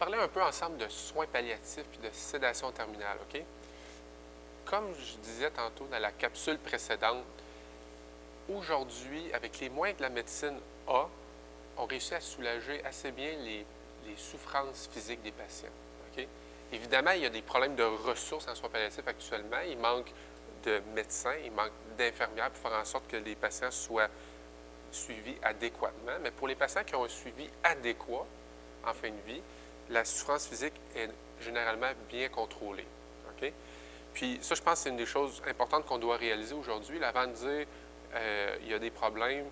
parler un peu ensemble de soins palliatifs et de sédation terminale, OK? Comme je disais tantôt dans la capsule précédente, aujourd'hui, avec les moyens que la médecine a, on réussit à soulager assez bien les souffrances physiques des patients, OK? Évidemment, il y a des problèmes de ressources en soins palliatifs actuellement. Il manque de médecins, il manque d'infirmières pour faire en sorte que les patients soient suivis adéquatement. Mais pour les patients qui ont un suivi adéquat en fin de vie, la souffrance physique est généralement bien contrôlée. OK? Puis ça, je pense que c'est une des choses importantes qu'on doit réaliser aujourd'hui. Avant de dire il y a des problèmes,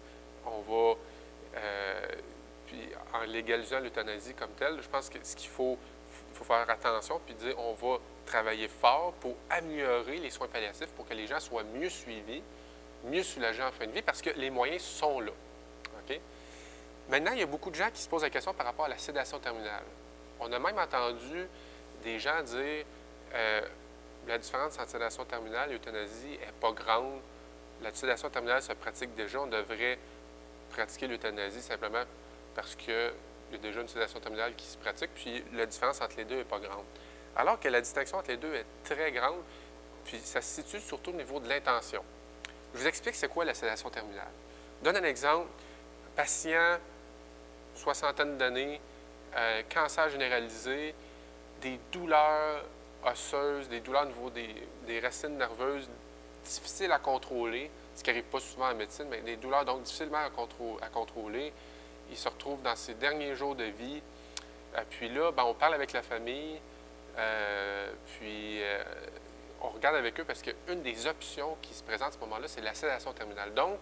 on va, puis en légalisant l'euthanasie comme telle, je pense que ce qu'il faut faire attention, puis dire on va travailler fort pour améliorer les soins palliatifs, pour que les gens soient mieux suivis, mieux soulagés en fin de vie, parce que les moyens sont là. OK? Maintenant, il y a beaucoup de gens qui se posent la question par rapport à la sédation terminale. On a même entendu des gens dire la différence entre sédation terminale et euthanasie n'est pas grande. La sédation terminale se pratique déjà. On devrait pratiquer l'euthanasie simplement parce qu'il y a déjà une sédation terminale qui se pratique, puis la différence entre les deux n'est pas grande. Alors que la distinction entre les deux est très grande, puis ça se situe surtout au niveau de l'intention. Je vous explique c'est quoi la sédation terminale. Je donne un exemple. Patient, soixantaine d'années, cancer généralisé, des douleurs osseuses, des douleurs au niveau des racines nerveuses difficiles à contrôler, ce qui n'arrive pas souvent en médecine, mais des douleurs donc difficilement à contrôler. Il se retrouve dans ses derniers jours de vie. Puis là, on parle avec la famille, on regarde avec eux parce qu'une des options qui se présente à ce moment-là, c'est la sédation terminale. Donc,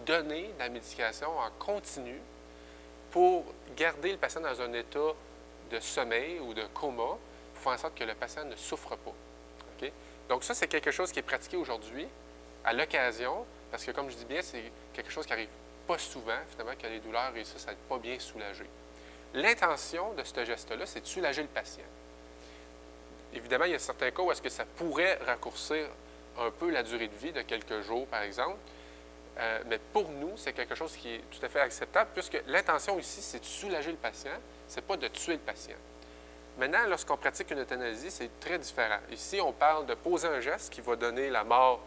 donner de la médication en continu pour garder le patient dans un état de sommeil ou de coma pour faire en sorte que le patient ne souffre pas. Okay? Donc ça, c'est quelque chose qui est pratiqué aujourd'hui à l'occasion, parce que comme je dis bien, c'est quelque chose qui n'arrive pas souvent, finalement, que les douleurs réussissent à être pas bien soulagées. L'intention de ce geste-là, c'est de soulager le patient. Évidemment, il y a certains cas où est-ce que ça pourrait raccourcir un peu la durée de vie de quelques jours, par exemple. Mais pour nous, c'est quelque chose qui est tout à fait acceptable, puisque l'intention ici, c'est de soulager le patient, ce n'est pas de tuer le patient. Maintenant, lorsqu'on pratique une euthanasie, c'est très différent. Ici, on parle de poser un geste qui va donner la mort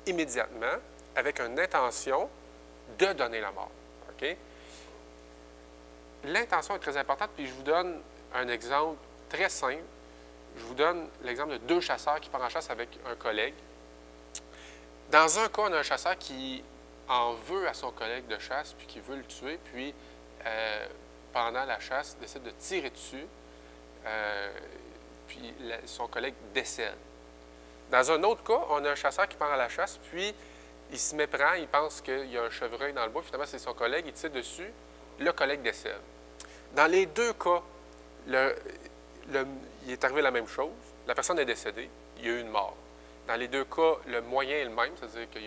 immédiatement, avec une intention de donner la mort. OK? L'intention est très importante, puis je vous donne un exemple très simple. Je vous donne l'exemple de deux chasseurs qui partent en chasse avec un collègue. Dans un cas, on a un chasseur qui en veut à son collègue de chasse, puis qui veut le tuer, puis pendant la chasse, décide de tirer dessus, puis son collègue décède. Dans un autre cas, on a un chasseur qui part à la chasse, puis il se méprend, il pense qu'il y a un chevreuil dans le bois, finalement c'est son collègue, il tire dessus, le collègue décède. Dans les deux cas, il est arrivé la même chose, la personne est décédée, il y a eu une mort. Dans les deux cas, le moyen est le même, c'est-à-dire que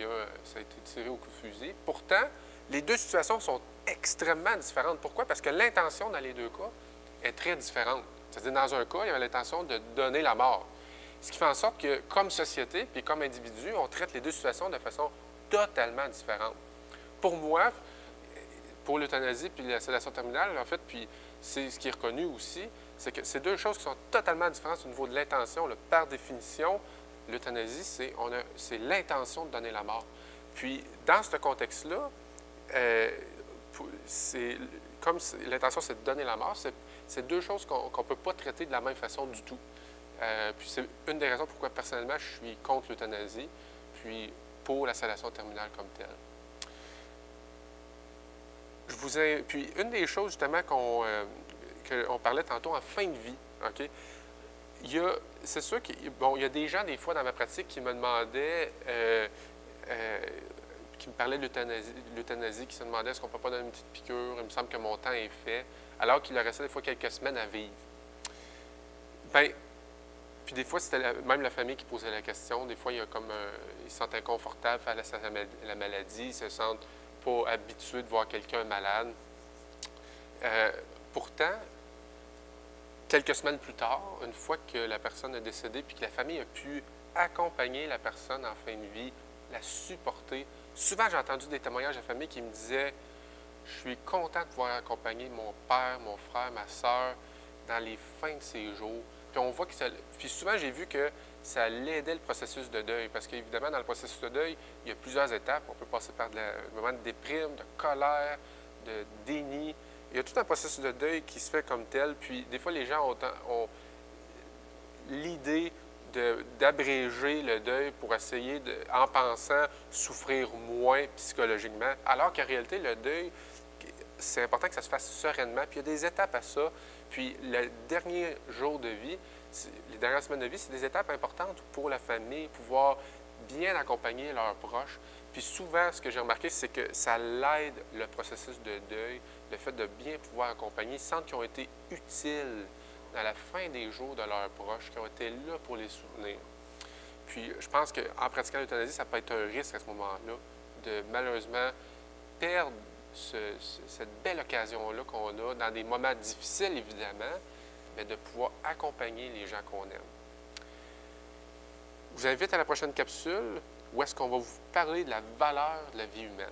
ça a été tiré au coup de fusil. Pourtant, les deux situations sont extrêmement différentes. Pourquoi? Parce que l'intention dans les deux cas est très différente. C'est-à-dire, dans un cas, il y avait l'intention de donner la mort. Ce qui fait en sorte que, comme société, puis comme individu, on traite les deux situations de façon totalement différente. Pour moi, pour l'euthanasie puis la sédation terminale, en fait, puis c'est ce qui est reconnu aussi, c'est que c'est deux choses qui sont totalement différentes au niveau de l'intention. Par définition, l'euthanasie, c'est l'intention de donner la mort. Puis, dans ce contexte-là, comme l'intention, c'est de donner la mort, c'est deux choses qu'on ne peut pas traiter de la même façon du tout. Puis, c'est une des raisons pourquoi, personnellement, je suis contre l'euthanasie, puis pour la sédation terminale comme telle. Puis, une des choses, justement, qu'on parlait tantôt en fin de vie, OK? C'est sûr qu'il y a des gens, des fois, dans ma pratique, qui me demandaient, qui me parlaient de l'euthanasie, qui se demandaient est-ce qu'on ne peut pas donner une petite piqûre, il me semble que mon temps est fait, alors qu'il leur restait des fois quelques semaines à vivre. Bien, puis des fois, c'était même la famille qui posait la question. Des fois, ils se sentent inconfortables face à la maladie, ils se sentent pas habitués de voir quelqu'un malade. Pourtant, quelques semaines plus tard, une fois que la personne est décédée puis que la famille a pu accompagner la personne en fin de vie, la supporter, souvent j'ai entendu des témoignages de famille qui me disaient « Je suis content de pouvoir accompagner mon père, mon frère, ma soeur, dans les fins de ses jours. Puis on voit que ça... Puis souvent, j'ai vu que ça l'aidait le processus de deuil, parce qu'évidemment, dans le processus de deuil, il y a plusieurs étapes. On peut passer par un moment de déprime, de colère, de déni. Il y a tout un processus de deuil qui se fait comme tel. Puis des fois, les gens ont l'idée d'abréger le deuil pour essayer, en pensant, souffrir moins psychologiquement, alors qu'en réalité, le deuil, c'est important que ça se fasse sereinement. Puis il y a des étapes à ça. Puis le dernier jour de vie, les dernières semaines de vie, c'est des étapes importantes pour la famille, pouvoir bien accompagner leurs proches. Puis souvent, ce que j'ai remarqué, c'est que ça l'aide le processus de deuil, le fait de bien pouvoir accompagner, ils sentent qu'ils ont été utiles à la fin des jours de leurs proches, qui ont été là pour les soutenir. Puis je pense qu'en pratiquant l'euthanasie, ça peut être un risque à ce moment-là de malheureusement perdre cette belle occasion-là qu'on a dans des moments difficiles, évidemment, mais de pouvoir accompagner les gens qu'on aime. Je vous invite à la prochaine capsule où est-ce qu'on va vous parler de la valeur de la vie humaine.